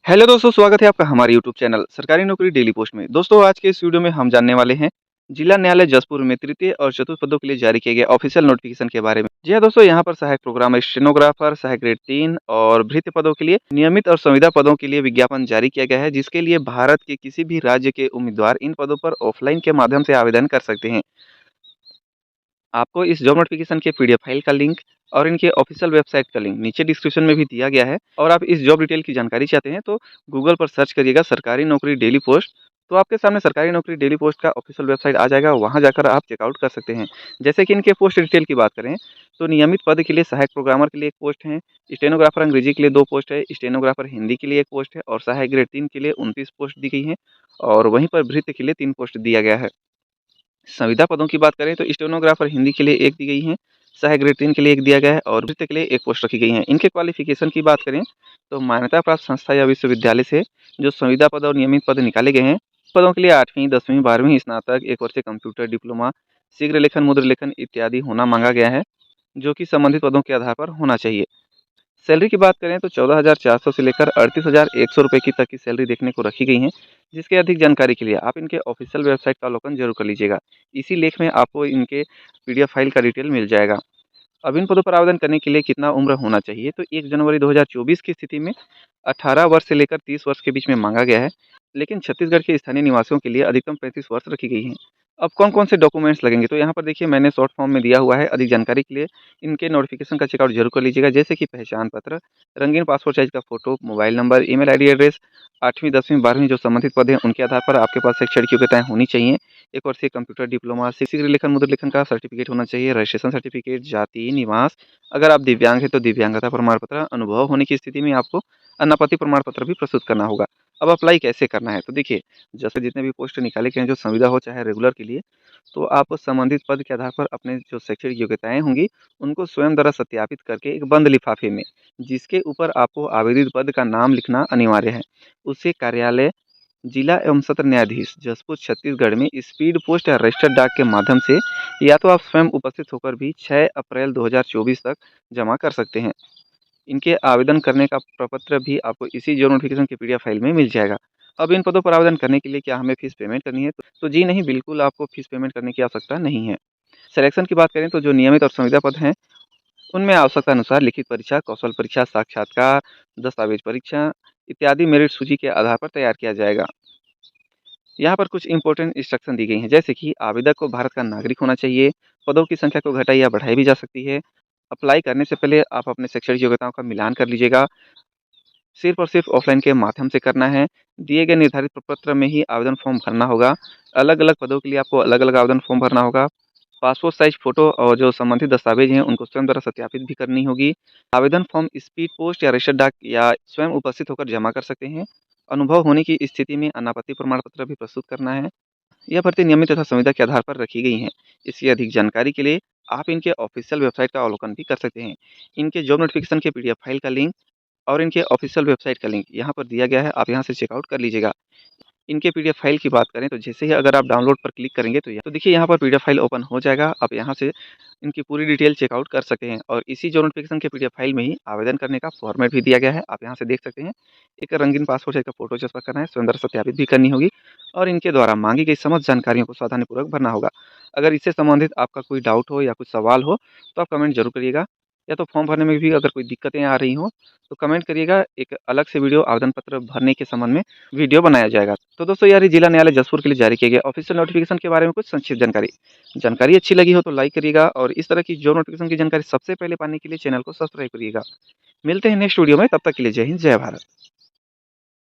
Hello दोस्तों, स्वागत है आपका हमारे यूट्यूब चैनल सरकारी नौकरी डेली पोस्ट में। दोस्तों, आज के इस वीडियो में हम जानने वाले हैं जिला न्यायालय जसपुर में तृतीय और चतुर्थ पदों के लिए जारी किए गए ऑफिशियल नोटिफिकेशन के बारे में। जी हाँ दोस्तों, यहाँ पर सहायक प्रोग्राम स्टेनोग्राफर, सहायक ग्रेड 3 और भृत्य पदों के लिए नियमित और संविदा पदों के लिए विज्ञापन जारी किया गया है, जिसके लिए भारत के किसी भी राज्य के उम्मीदवार इन पदों पर ऑफलाइन के माध्यम से आवेदन कर सकते हैं। आपको इस जॉब नोटिफिकेशन के पीडीएफ फाइल का लिंक और इनके ऑफिशियल वेबसाइट का लिंक नीचे डिस्क्रिप्शन में भी दिया गया है। और आप इस जॉब डिटेल की जानकारी चाहते हैं तो गूगल पर सर्च करिएगा सरकारी नौकरी डेली पोस्ट। तो आपके सामने सरकारी नौकरी डेली पोस्ट का ऑफिशियल वेबसाइट आ जाएगा, वहां जाकर आप चेकआउट कर सकते हैं। जैसे कि इनके पोस्ट डिटेल की बात करें तो नियमित पद के लिए सहायक प्रोग्रामर के लिए एक पोस्ट है, स्टेनोग्राफर अंग्रेजी के लिए 2 पोस्ट है, स्टेनोग्राफर हिंदी के लिए 1 पोस्ट है और सहायक ग्रेड 3 के लिए 29 पोस्ट दी गई है। और वहीं पर भृत्य के लिए 3 पोस्ट दिया गया है। संविदा पदों की बात करें तो स्टेनोग्राफर हिंदी के लिए 1 दी गई है, सहायक ग्रेड 3 के लिए 1 दिया गया है और भृत्य के लिए 1 पोस्ट रखी गई है। इनके क्वालिफिकेशन की बात करें तो मान्यता प्राप्त संस्था या विश्वविद्यालय से जो संविदा पद और नियमित पद निकाले गए हैं, पदों के लिए 8वीं, 10वीं, 12वीं स्नातक, 1 वर्षीय कंप्यूटर डिप्लोमा, शीघ्र लेखन, मुद्र लेखन इत्यादि होना मांगा गया है, जो कि संबंधित पदों के आधार पर होना चाहिए। सैलरी की बात करें तो 14,400 से लेकर 38,100 रुपए की तक की सैलरी देखने को रखी गई है। जिसके अधिक जानकारी के लिए आप इनके ऑफिशियल वेबसाइट का अवलोकन जरूर कर लीजिएगा। इसी लेख में आपको इनके पीडीएफ फाइल का डिटेल मिल जाएगा। अब इन पदों पर आवेदन करने के लिए कितना उम्र होना चाहिए तो 1 जनवरी 2024 की स्थिति में 18 वर्ष से लेकर 30 वर्ष के बीच में मांगा गया है। लेकिन छत्तीसगढ़ के स्थानीय निवासियों के लिए अधिकतम 35 वर्ष रखी गई है। अब कौन-कौन से डॉक्यूमेंट्स लगेंगे तो यहाँ पर देखिए मैंने शॉर्ट फॉर्म में दिया हुआ है। अधिक जानकारी के लिए इनके नोटिफिकेशन का चेकआउट जरूर कर लीजिएगा। जैसे कि पहचान पत्र, रंगीन पासपोर्ट साइज का photo, mobile number, email ID address, 8वीं, 10वीं, 12वीं जो संबंधित पद हैं उनके आधार पर आपके पास शैक्षणिक योग्यताएं होनी चाहिए। 1 वर्षीय कंप्यूटर डिप्लोमा, शीघ्र लेखन, मुद्र लेखन का सर्टिफिकेट होना चाहिए, रजिस्ट्रेशन सर्टिफिकेट, जाति, निवास, अगर आप दिव्यांग हैं तो दिव्यांगता प्रमाण पत्र, अनुभव होने की स्थिति में आपको अनापत्ति प्रमाण पत्र भी प्रस्तुत करना होगा। अब अप्लाई कैसे करना है तो देखिए, जैसे जितने भी पोस्ट निकाले गए हैं जो संविदा हो चाहे रेगुलर के लिए, तो आप संबंधित पद के आधार पर अपने जो शैक्षणिक योग्यताएं होंगी उनको स्वयं द्वारा सत्यापित करके एक बंद लिफाफे में, जिसके ऊपर आपको आवेदित पद का नाम लिखना अनिवार्य है, उसे कार्यालय जिला एवं सत्र न्यायाधीश जसपुर छत्तीसगढ़ में स्पीड पोस्ट या रजिस्टर्ड डाक के माध्यम से या तो आप स्वयं उपस्थित होकर भी 6 अप्रैल 2024 तक जमा कर सकते हैं। इनके आवेदन करने का प्रपत्र भी आपको इसी जो नोटिफिकेशन की पीडीएफ फाइल में मिल जाएगा। अब इन पदों पर आवेदन करने के लिए क्या हमें फीस पेमेंट करनी है? तो जी नहीं, बिल्कुल आपको फीस पेमेंट करने की आवश्यकता नहीं है। सिलेक्शन की बात करें तो जो नियमित और संविदा पद हैं, उनमें आवश्यकता अनुसार लिखित परीक्षा, कौशल परीक्षा, साक्षात्कार, दस्तावेज परीक्षा इत्यादि मेरिट सूची के आधार पर तैयार किया जाएगा। यहाँ पर कुछ इंपॉर्टेंट इंस्ट्रक्शन दी गई हैं, जैसे कि आवेदक को भारत का नागरिक होना चाहिए, पदों की संख्या को घटाई या बढ़ाई भी जा सकती है। अप्लाई करने से पहले आप अपने शैक्षणिक योग्यताओं का मिलान कर लीजिएगा। सिर्फ और सिर्फ ऑफलाइन के माध्यम से करना है। दिए गए निर्धारित प्रपत्र में ही आवेदन फॉर्म भरना होगा। अलग-अलग पदों के लिए आपको अलग-अलग आवेदन फॉर्म भरना होगा। पासपोर्ट साइज फ़ोटो और जो संबंधित दस्तावेज हैं उनको स्वयं द्वारा सत्यापित भी करनी होगी। आवेदन फॉर्म स्पीड पोस्ट या रजिस्टर्ड डाक या स्वयं उपस्थित होकर जमा कर सकते हैं। अनुभव होने की स्थिति में अनापत्ति प्रमाण पत्र भी प्रस्तुत करना है। यह भर्ती नियमित तथा संविदा के आधार पर रखी गई हैं। इसकी अधिक जानकारी के लिए आप इनके ऑफिशियल वेबसाइट का अवलोकन भी कर सकते हैं। इनके जॉब नोटिफिकेशन के पीडीएफ फाइल का लिंक और इनके ऑफिशियल वेबसाइट का लिंक यहाँ पर दिया गया है, आप यहाँ से चेकआउट कर लीजिएगा। इनके पीडीएफ फाइल की बात करें तो जैसे ही अगर आप डाउनलोड पर क्लिक करेंगे तो देखिए यहाँ पर पीडीएफ फाइल ओपन हो जाएगा। आप यहाँ से इनकी पूरी डिटेल चेकआउट कर सकते हैं और इसी जो नोटिफिकेशन के पीडीएफ फाइल में ही आवेदन करने का फॉर्मेट भी दिया गया है, आप यहाँ से देख सकते हैं। एक रंगीन पासपोर्ट साइज का फोटो चस्पा करना है, स्वयं द्वारा सत्यापित भी करनी होगी और इनके द्वारा मांगी गई समस्त जानकारियों को सावधानीपूर्वक भरना होगा। अगर इससे संबंधित आपका कोई डाउट हो या कुछ सवाल हो तो आप कमेंट जरूर करिएगा, या तो फॉर्म भरने में भी अगर कोई दिक्कतें आ रही हों तो कमेंट करिएगा। एक अलग से वीडियो आवेदन पत्र भरने के संबंध में वीडियो बनाया जाएगा। तो दोस्तों यार, ये जिला न्यायालय जसपुर के लिए जारी किए गए ऑफिशियल नोटिफिकेशन के बारे में कुछ संक्षिप्त जानकारी। जानकारी अच्छी लगी हो तो लाइक करिएगा और इस तरह की जॉब नोटिफिकेशन की जानकारी सबसे पहले पाने के लिए चैनल को सब्सक्राइब करिएगा। मिलते हैं नेक्स्ट वीडियो में, तब तक के लिए जय हिंद, जय भारत।